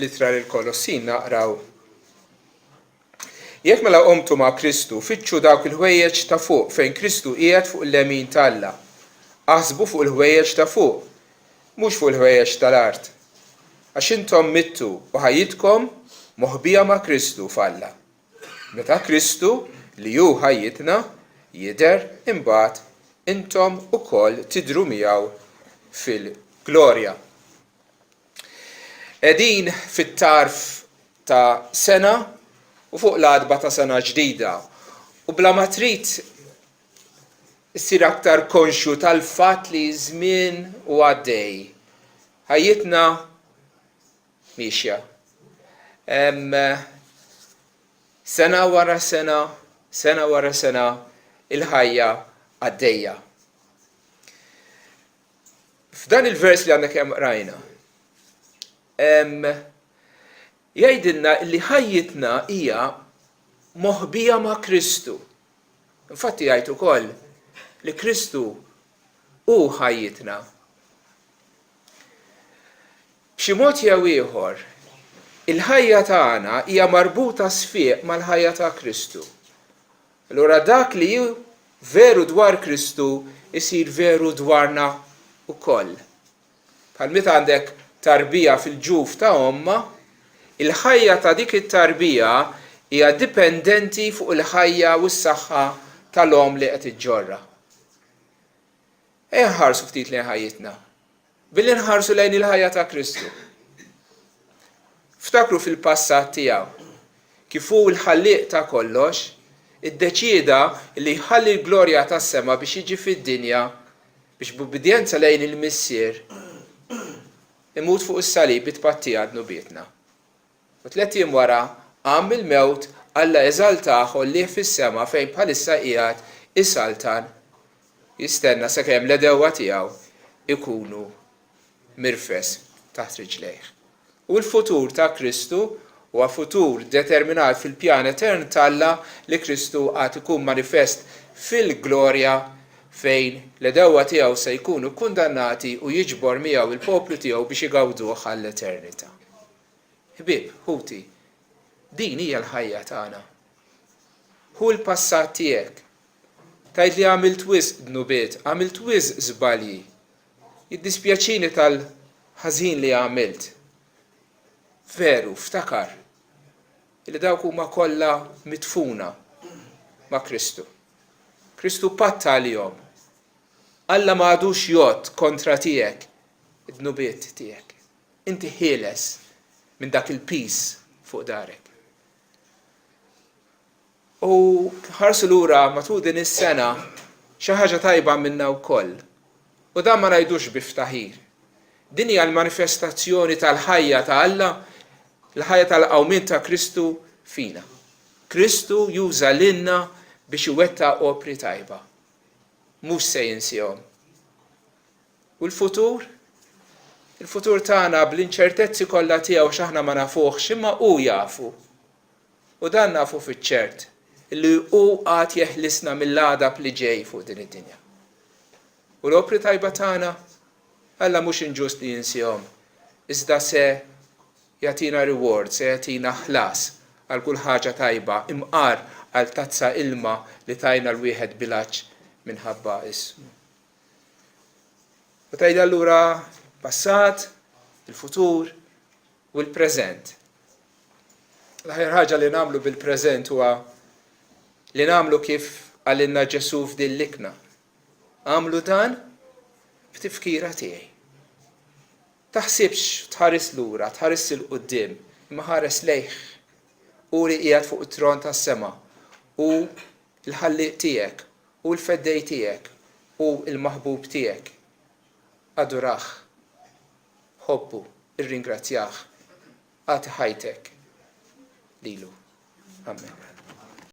fl-ittra lill-Kolossin naqraw. Jekk mela qomtu ma' Kristu, fittxu dawk il-ħwejjeġ ta' fuq fejn Kristu qiegħed fuq il-lemin tal-Alla. Aħsbu fuq il-ħwejjeġ ta' fuq, mhux fuq il-ħwejjeġ tal-art. Għax intom mittu u ħajjitkom moħbija ma' Kristu f'Alla. Meta Kristu li hu ħajjitna jidher imbagħad intom ukoll tidhru miegħu fil-glorja. Qegħdin fit-tarf ta' sena u fuq l-għadba ta' sena ġdida. U bla ma trid issir aktar konxju tal-fatt li żmien u għaddej. Ħajjitna mixja. Sena wara sena, il-ħajja għaddejja. F'dan il-vers li għandna kemm rajna, jgħidilna li ħajjitna hija moħbija ma' Kristu. Infatti jgħid ukoll li Kristu hu ħajjitna. B'xi mod jew ieħor, il-ħajja tagħna hija marbuta sfiq mal-ħajja ta' Kristu. Allura dak li veru dwar Kristu isir veru dwarna ukoll. Bħal meta għandek tarbija fil-ġuf ta' omma, il-ħajja ta' dik it-tarbija hija dipendenti fuq il-ħajja u s-saħħa tal-om li qed iġġorra. Nħarsu ftit lejn ħajjitna, billi nħarsu lejn il-ħajja ta' Kristu. Ftakru fil-passat tiegħu, kif hu l-ħallieq ta' kollox, iddeċieda li jħalli l-glorja tas-sema biex jiġi fid-dinja biex b'ubbidjenza lejn il-Missier imut fuq is-salib itpattija dnubietna. U 3 jiem wara qam il-mewt Alla eżaltah u llih fis-sema fejn bħalissa qiegħed isaltan jistenna sakemm l-edewwa tiegħu ikunu mirfes taħt rijlejh. U l-futur ta' Kristu huwa futur determinat fil-pjan etern tal-Alla li Kristu għad ikun manifest fil-glorja fejn l-edewwa tiegħu se jkunu kundannati u jiġbor miegħu il-poplu tiegħu biex igawduh għall-eternità. Ħbieb, ħuti, din hija l-ħajja tagħna. Hu l-passat tiegħek. Tgħid li għamilt wisq dnubiet, għamilt wisq żbalji. Jiddispjaċini tal-ħażin li għamilt. Veru, ftakar li dawk huma kollha mitfuna ma' Kristu. Kristu patta għalihom. Alla ma għadux jgħod kontra tiegħek id-dnubiet tiegħek. Inti ħieles minn dak il-pis fuq darek. U ħarsu lura matul din is-sena xi ħaġa tajba minna wkoll. U dan ma ngħidux biftaħir. Din hija l-manifestazzjoni tal-ħajja ta' Alla, l-ħajja tal-qawmien ta' Kristu fina. Kristu juża lilna biex iwettaq opri tajba. Mhux se jinsihom. U l-futur? Il-futur tagħna bl-inċertezzi kollha tiegħu x'aħna ma nafuhx imma hu jafu. U dan nafu fiċ-ċert illi hu qatt jeħlisna mill-għadab li ġej fuq din id-dinja. U l-opri tajba tagħna Alla mhux inġust li jinsihom. Iżda se jagħtina reward, se jagħtina ħlas għal kull ħaġa tajba, imqar għal tazza ilma li tajna l-wieħed bilaċ minħabba ismu. U tgħid allura passat, il-futur u l-preżent. L-aħjar ħaġa li nagħmlu bil-preżent huwa li nagħmlu kif għalilna Ġesu f'din l-ikna. Għamlu dan f'tifkira tiegħi. Taħsibx tħares lura, tħares il-qudiem, imma ħares lejh u li qiegħed fuq it-tron tas-sema u l-ħallieq tiegħek u l-feddej tiegħek u l-maħbub tiegħek. Adurah, ħobbu, irringrazzjah, għati ħajtek lilu. Amen.